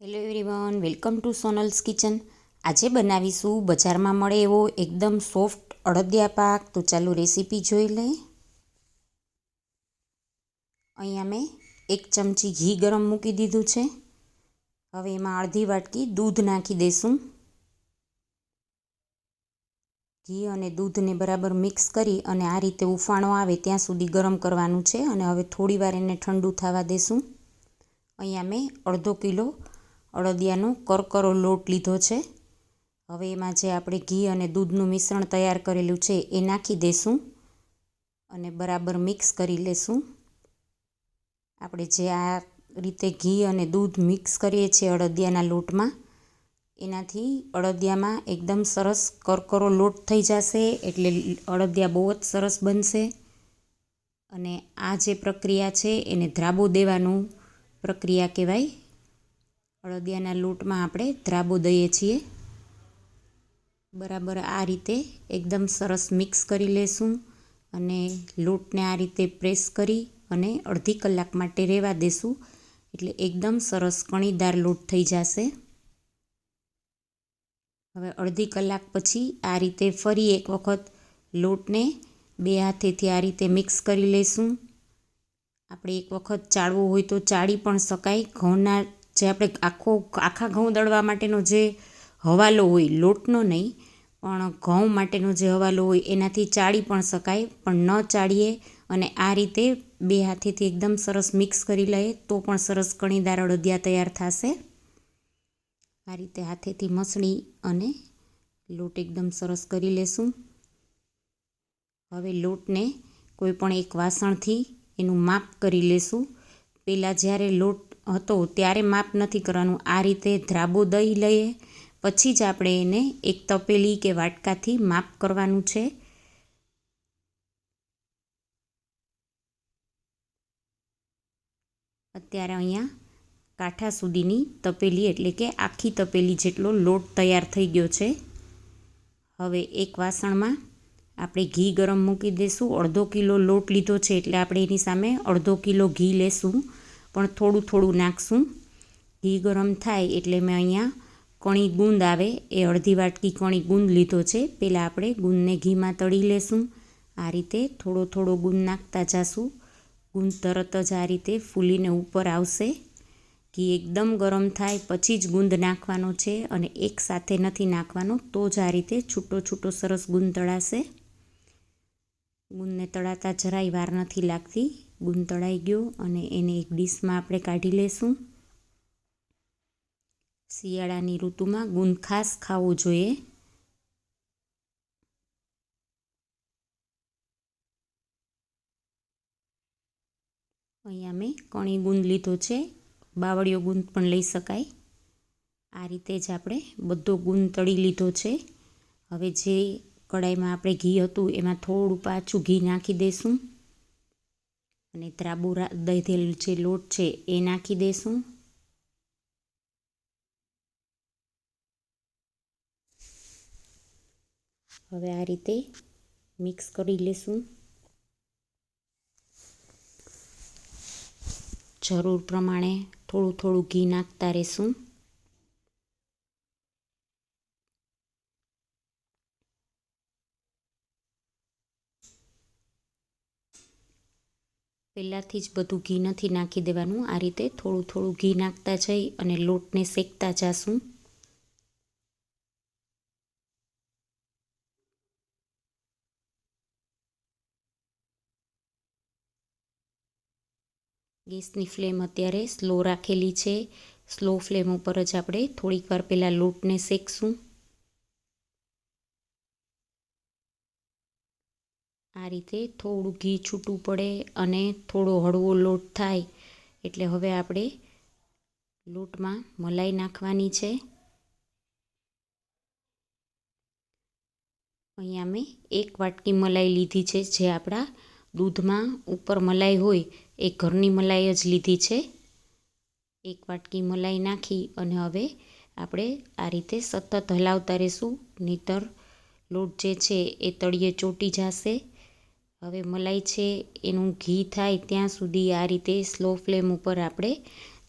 Hello everyone, welcome to Sonal's kitchen. આજે બનાવીશું બજારમાં મળે એવો એકદમ સોફ્ટ અડદિયા પાક. તો ચાલો રેસીપી જોઈ લઈએ. અહીંયા મેં 1 ચમચી ઘી ગરમ મૂકી દીધું છે. હવે એમાં અડધી વાટકી દૂધ નાખી દઈશું. ઘી અને દૂધને બરાબર મિક્સ કરી અને આ રીતે ઉફાણો આવે ત્યાં સુધી ગરમ કરવાનું છે અને હવે થોડી વાર એને ઠંડુ થવા દઈશું. અહીંયા મેં અડધો કિલો અડદિયાનો કરકરો લોટ લીધો છે. હવે એમાં જે આપણે ઘી અને દૂધનું મિશ્રણ તૈયાર કરેલું છે એ નાખી દઈશું અને બરાબર મિક્સ કરી લેશું. આપણે જે આ રીતે ઘી અને દૂધ મિક્સ કરીએ છીએ અડદિયાના લોટમાં, એનાથી અડદિયામાં એકદમ સરસ કરકરો લોટ થઈ જશે, એટલે અડદિયા બહુ જ સરસ બનશે. અને આ જે પ્રક્રિયા છે એને ધ્રાબો દેવાનું પ્રક્રિયા કહેવાય. અડદિયાના લોટમાં આપણે ધ્રાબો દઈએ છીએ. બરાબર આ રીતે એકદમ સરસ મિક્સ કરી લેશું અને લોટને આ રીતે પ્રેસ કરી અને અડધી કલાક માટે રહેવા દેશું, એટલે એકદમ સરસ કણીદાર લોટ થઈ જશે. હવે અડધી કલાક પછી આ રીતે ફરી એક વખત લોટને 2 હાથેથી આ રીતે મિક્સ કરી લઈશું. આપણે એક વખત ચાળવો હોય તો ચાળી પણ શકાય. ઘઉંના જે આપણે આખા ઘઉં દળવા માટેનો જે હવાલો હોય, લોટનો નહીં પણ ઘઉં માટેનો જે હવાલો હોય એનાથી ચાળી પણ શકાય, પણ ન ચાળીએ અને આ રીતે 2 હાથેથી એકદમ સરસ મિક્સ કરી લઈએ તો પણ સરસ કણીદાર અડદિયા તૈયાર થશે. આ રીતે હાથેથી મસળી અને લોટ એકદમ સરસ કરી લેશું. હવે લોટને કોઈ પણ એક વાસણથી એનું માપ કરી લેશું. પહેલાં જ્યારે લોટ હતો ત્યારે માપ નથી કરવાનું. આ રીતે ધ્રાબો દઈ લઈએ પછી જ આપણે એને એક તપેલી કે વાટકાથી માપ કરવાનું છે. અત્યારે અહીંયા કાંઠા સુધીની તપેલી એટલે કે આખી તપેલી જેટલો લોટ તૈયાર થઈ ગયો છે. હવે એક વાસણમાં આપણે ઘી ગરમ મૂકી દઈશું. અડધો કિલો લોટ લીધો છે એટલે આપણે એની સામે અડધો કિલો ઘી લેશું, પણ થોડું થોડું નાખશું. ઘી ગરમ થાય એટલે મેં અહીંયા કણી ગુંદ આવે એ અડધી વાટકી કણી ગુંદ લીધો છે. પહેલાં આપણે ગુંદને ઘીમાં તળી લેશું. આ રીતે થોડો થોડો ગુંદ નાખતા જાશું. ગુંદ તરત જ આ રીતે ફૂલીને ઉપર આવશે. ઘી એકદમ ગરમ થાય પછી જ ગુંદ નાખવાનો છે અને એક સાથે નથી નાખવાનો, તો જ આ રીતે છૂટો છૂટો સરસ ગુંદ તળાશે. ગુંદને તળાતા જરાય વાર નથી લાગતી. ગુંદ તળાઈ ગયો અને એને એક ડીશમાં આપણે કાઢી લેશું. શિયાળાની ઋતુમાં ગુંદ ખાસ ખાવો જોઈએ. અહીંયા મેં કણી ગુંદ લીધો છે, બાવળિયો ગુંદ પણ લઈ શકાય. આ રીતે જ આપણે બધો ગુંદ તળી લીધો છે. હવે જે કડાઈમાં આપણે ઘી હતું એમાં થોડું પાછું ઘી નાખી દઈશું અને ધ્રાબો દળેલ જે લોટ છે એ નાખી દઈશું. હવે આ રીતે મિક્સ કરી લેશું. જરૂર પ્રમાણે થોડું થોડું ઘી નાખતા રહેશું. પહેલાંથી જ બધું ઘી નથી નાખી દેવાનું. આ રીતે થોડું થોડું ઘી નાખતા જઈ અને લોટને શેકતા જાશું. ગેસની ફ્લેમ અત્યારે સ્લો રાખેલી છે. સ્લો ફ્લેમ ઉપર જ આપણે થોડીક વાર પહેલાં લોટને શેકશું. આ રીતે થોડું ઘી છૂટું પડે અને થોડો હળવો લોટ થાય એટલે હવે આપણે લોટમાં મલાઈ નાખવાની છે. અહીંયા મેં 1 વાટકી મલાઈ લીધી છે. જે આપણા દૂધમાં ઉપર મલાઈ હોય એ ઘરની મલાઈ જ લીધી છે. 1 વાટકી મલાઈ નાખી અને હવે આપણે આ રીતે સતત હલાવતા રહીશું, નહીંતર લોટ જે છે એ તળિયે ચોંટી જશે. હવે મલાઈ છે એનું ઘી થાય ત્યાં સુધી આ રીતે સ્લો ફ્લેમ ઉપર આપણે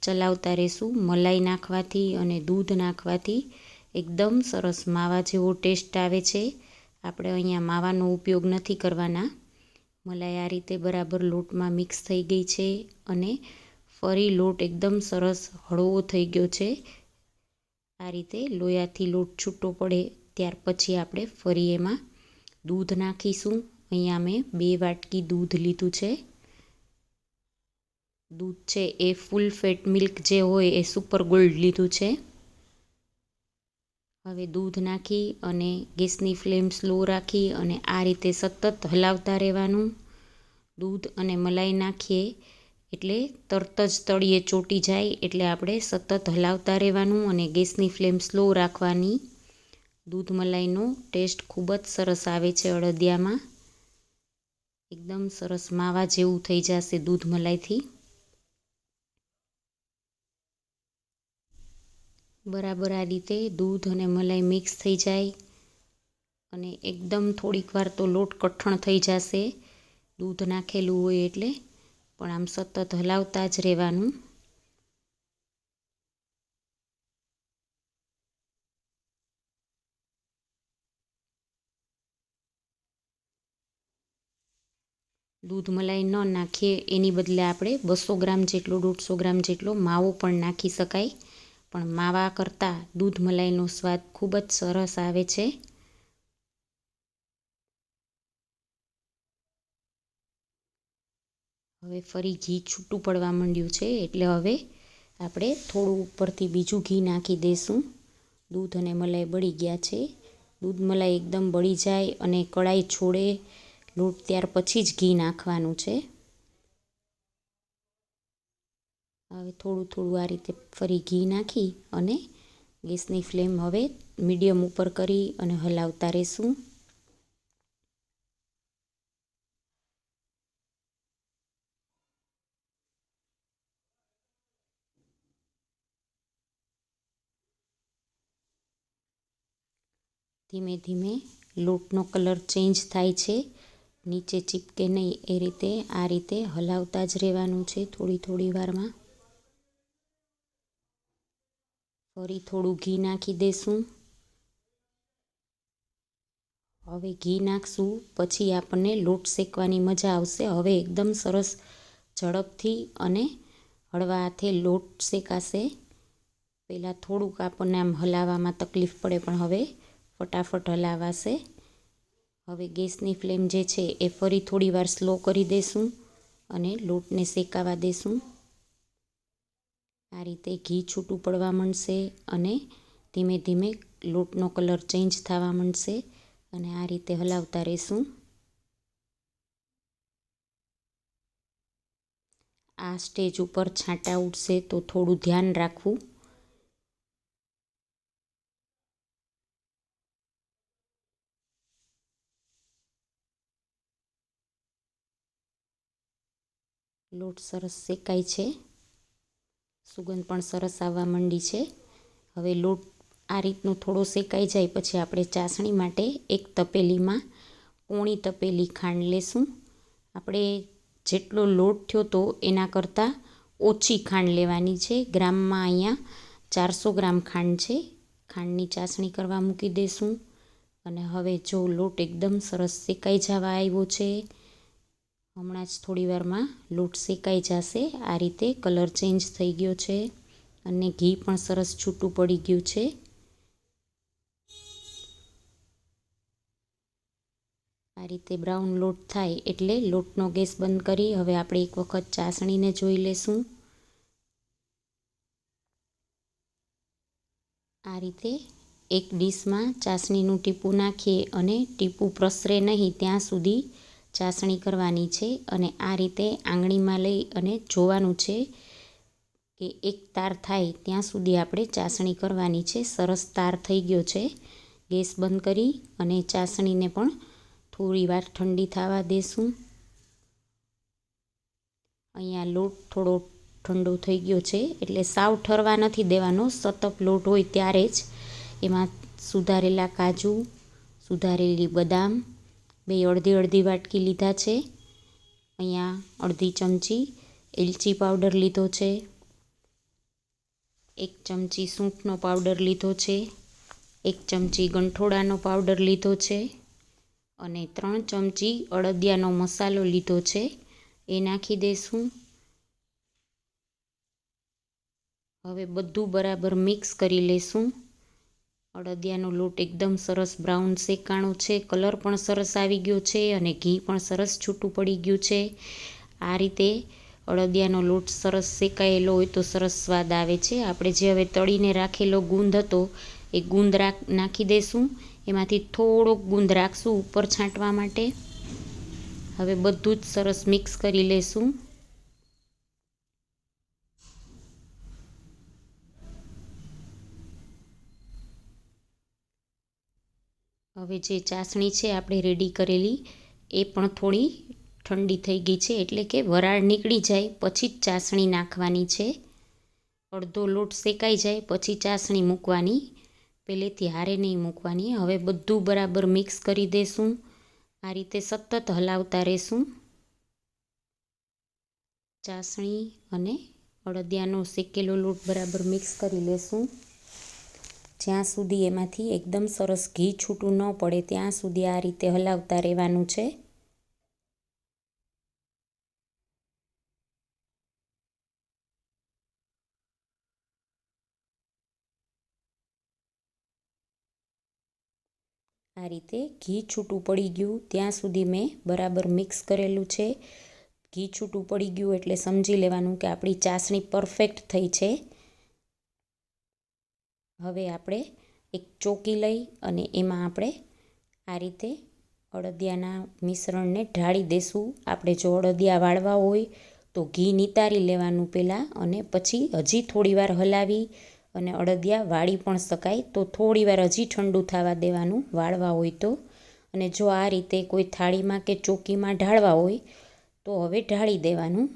ચલાવતા રહેશું. મલાઈ નાખવાથી અને દૂધ નાખવાથી એકદમ સરસ માવા જેવો ટેસ્ટ આવે છે. આપણે અહીંયા માવાનો ઉપયોગ નથી કરવાના. મલાઈ આ રીતે બરાબર લોટમાં મિક્સ થઈ ગઈ છે અને ફરી લોટ એકદમ સરસ હળવો થઈ ગયો છે. આ રીતે લોયાથી લોટ છૂટો પડે ત્યાર પછી આપણે ફરી એમાં દૂધ નાખીશું. અહીંયા મેં 2 વાટકી દૂધ લીધું છે. દૂધ છે એ ફૂલ ફેટ મિલ્ક જે હોય એ સુપર ગોલ્ડ લીધું છે. હવે દૂધ નાખી અને ગેસની ફ્લેમ સ્લો રાખી અને આ રીતે સતત હલાવતા રહેવાનું. દૂધ અને મલાઈ નાખીએ એટલે તરત જ તળિયે ચોંટી જાય એટલે આપણે સતત હલાવતા રહેવાનું અને ગેસની ફ્લેમ સ્લો રાખવાની. દૂધ મલાઈનો ટેસ્ટ ખૂબ જ સરસ આવે છે અડદિયામાં. એકદમ સરસ માવા જેવું થઈ જશે દૂધ મલાઈથી. બરાબર આ રીતે દૂધ અને મલાઈ મિક્સ થઈ જાય અને એકદમ થોડીક વાર તો લોટ કઠણ થઈ જશે દૂધ નાખેલું હોય એટલે, પણ આમ સતત હલાવતા જ રહેવાનું. દૂધ મલાઈ ન નાખીએ એની બદલે આપણે 200 ગ્રામ જેટલો 150 ગ્રામ જેટલો માવો પણ નાખી શકાય, પણ માવા કરતાં દૂધ મલાઈનો સ્વાદ ખૂબ જ સરસ આવે છે. હવે ફરી ઘી છૂટું પડવા માંડ્યું છે એટલે હવે આપણે થોડું ઉપરથી બીજું ઘી નાખી દઈશું. દૂધ અને મલાઈ બળી ગયા છે. દૂધ મલાઈ એકદમ બળી જાય અને કળાઈ છોડે લોટ ત્યાર પછી જ ઘી નાખવાનું છે. હવે થોડું થોડું આ રીતે ફરી ઘી નાખી અને ગેસની ફ્લેમ હવે મીડિયમ ઉપર કરી અને હલાવતા રહેશું. ધીમે ધીમે લોટનો કલર ચેન્જ થાય છે, નીચે ચીપકે નહીં એ રીતે આ રીતે હલાવતા જ રહેવાનું છે થોડી થોડી વારમાં. ફરી થોડું ઘી નાખી દઈશું. હવે ઘી નાખશું પછી આપણને લોટ શેકવાની મજા આવશે. હવે એકદમ સરસ ઝડપથી અને હળવા હાથે લોટ શેકાશે. પહેલાં થોડુંક આપણને આમ હલાવવામાં તકલીફ પડે પણ હવે ફટાફટ હલાવાશે. હવે ગેસની ફ્લેમ જે છે એ ફરી થોડી વાર સ્લો કરી દઈશું અને લોટને શેકાવા દઈશું. આ રીતે ઘી છૂટું પડવા માંડશે અને ધીમે ધીમે લોટનો કલર ચેન્જ થવા માંડશે અને આ રીતે હલાવતા રહીશું. આ સ્ટેજ ઉપર છાંટા ઉડશે તો થોડું ધ્યાન રાખવું. લોટ સરસ શેકાય છે, સુગંધ પણ સરસ આવવા માંડી છે. હવે લોટ આ રીતનો થોડો શેકાઈ જાય પછી આપણે ચાસણી માટે એક તપેલીમાં પોણી તપેલી ખાંડ લેશું. આપણે જેટલો લોટ થયો તો એના કરતાં ઓછી ખાંડ લેવાની છે. ગ્રામમાં અહીંયા 400 ગ્રામ ખાંડ છે. ખાંડની ચાસણી કરવા મૂકી દઈશું અને હવે જો લોટ એકદમ સરસ શેકાઈ જવા આવ્યો છે. હમણાં જ થોડી વારમાં લોટ શેકાઈ જશે. આ રીતે કલર ચેન્જ થઈ ગયો છે અને ઘી પણ સરસ છૂટું પડી ગયું છે. આ રીતે બ્રાઉન લોટ થાય એટલે લોટનો ગેસ બંધ કરી હવે આપણે એક વખત ચાસણીને જોઈ લેશું. આ રીતે એક ડીશમાં ચાસણીનું ટીપું નાખીએ અને ટીપું પ્રસરે નહીં ત્યાં સુધી ચાસણી કરવાની છે અને આ રીતે આંગળીમાં લઈ અને જોવાનું છે કે એક તાર થાય ત્યાં સુધી આપણે ચાસણી કરવાની છે. સરસ તાર થઈ ગયો છે. ગેસ બંધ કરી અને ચાસણીને પણ થોડી વાર ઠંડી થવા દેશું. અહીંયા લોટ થોડો ઠંડો થઈ ગયો છે એટલે સાવ ઠરવા નથી દેવાનો. સતત લોટ હોય ત્યારે જ એમાં સુધારેલા કાજુ, સુધારેલી બદામ બે અડધી અડધી વાટકી લીધા છે. અહીંયા અડધી ચમચી એલચી પાવડર લીધો છે. 1 ચમચી સૂંઠનો પાવડર લીધો છે, 1 ચમચી ગંઠોડાનો પાવડર લીધો છે અને 3 ચમચી અળદિયાનો મસાલો લીધો છે. એ નાખી દઈશું. હવે બધું બરાબર મિક્સ કરી લઈશું. અળદિયાનો લોટ એકદમ સરસ બ્રાઉન શેકાણો છે, કલર પણ સરસ આવી ગયો છે અને ઘી પણ સરસ છૂટું પડી ગયું છે. આ રીતે અળદિયાનો લોટ સરસ શેકાયેલો હોય તો સરસ સ્વાદ આવે છે. આપણે જે હવે તળીને રાખેલો ગુંદ હતો એ ગુંદ નાખી દઈશું. એમાંથી થોડોક ગુંદ રાખશું ઉપર છાંટવા માટે. હવે બધું જ સરસ મિક્સ કરી લઈશું. હવે જે ચાસણી છે આપણે રેડી કરેલી એ પણ થોડી ઠંડી થઈ ગઈ છે, એટલે કે વરાળ નીકળી જાય પછી જ ચાસણી નાખવાની છે. અડધો લોટ શેકાઈ જાય પછી ચાસણી મૂકવાની, પહેલેથી હારે નહીં મૂકવાની. હવે બધું બરાબર મિક્સ કરી દઈશું. આ રીતે સતત હલાવતા રહેશું. ચાસણી અને અળદિયાનો શેકેલો લોટ બરાબર મિક્સ કરી લેશું. જ્યાં સુધી એમાંથી એકદમ સરસ ઘી છૂટું ન પડે ત્યાં સુધી આ રીતે હલાવતા રહેવાનું છે. આ રીતે ઘી છૂટું પડી ગયું ત્યાં સુધી મેં બરાબર મિક્સ કરેલું છે. ઘી છૂટું પડી ગયું એટલે સમજી લેવાનું કે આપણી ચાસણી પરફેક્ટ થઈ છે. હવે આપણે એક ચોકી લઈ અને એમાં આપણે આ રીતે અળદિયાના મિશ્રણને ઢાળી દઈશું. આપણે જો અળદિયા વાળવા હોય તો ઘી નિતારી લેવાનું પહેલાં અને પછી હજી થોડીવાર હલાવી અને અળદિયા વાળી પણ શકાય. તો થોડીવાર હજી ઠંડુ થવા દેવાનું વાળવા હોય તો. અને જો આ રીતે કોઈ થાળીમાં કે ચોકીમાં ઢાળવા હોય તો હવે ઢાળી દેવાનું.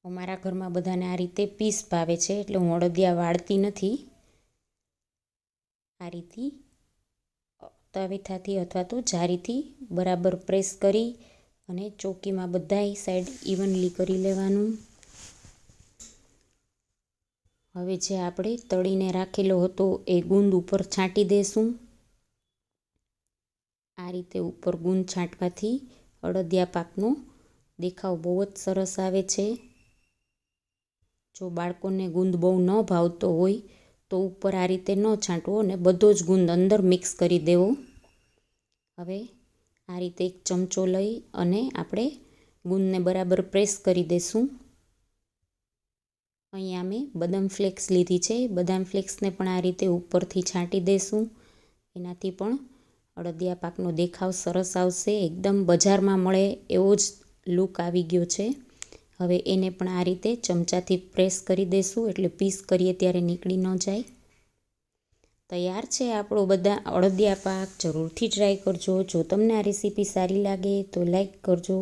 અમારા ઘરમાં બધાને આ રીતે પીસ ભાવે છે એટલે હું અળદિયા વાળતી નથી. આ રીતે તવીથાથી અથવા તો જારીથી બરાબર પ્રેસ કરી અને ચોકીમાં બધાય સાઈડ ઇવનલી કરી લેવાનું. હવે જે આપણે તળીને રાખેલો હતો એ ગુંદ ઉપર છાંટી દઈશું. આ રીતે ઉપર ગુંદ છાંટવાથી અળદિયા પાકનો દેખાવ બહુ જ સરસ આવે છે. જો બાળકોને ગુંદ બહુ ન ભાવતો હોય તો ઉપર આ રીતે ન છાંટવો અને બધો જ ગુંદ અંદર મિક્સ કરી દેવો. હવે આ રીતે એક ચમચો લઈ અને આપણે ગુંદને બરાબર પ્રેસ કરી દઈશું. અહીંયા મેં બદામ ફ્લેક્સ લીધી છે. બદામ ફ્લેક્સને પણ આ રીતે ઉપરથી છાંટી દઈશું. એનાથી પણ અળદિયા પાકનો દેખાવ સરસ આવશે. એકદમ બજારમાં મળે એવો જ લુક આવી ગયો છે. હવે એને પણ આ રીતે ચમચાથી પ્રેસ કરી દઈશું એટલે પીસ કરીએ ત્યારે નીકળી ન જાય. તૈયાર છે આપણો બધા અળદિયા પાક. જરૂરથી ટ્રાય કરજો. જો તમને આ રેસીપી સારી લાગે તો લાઈક કરજો.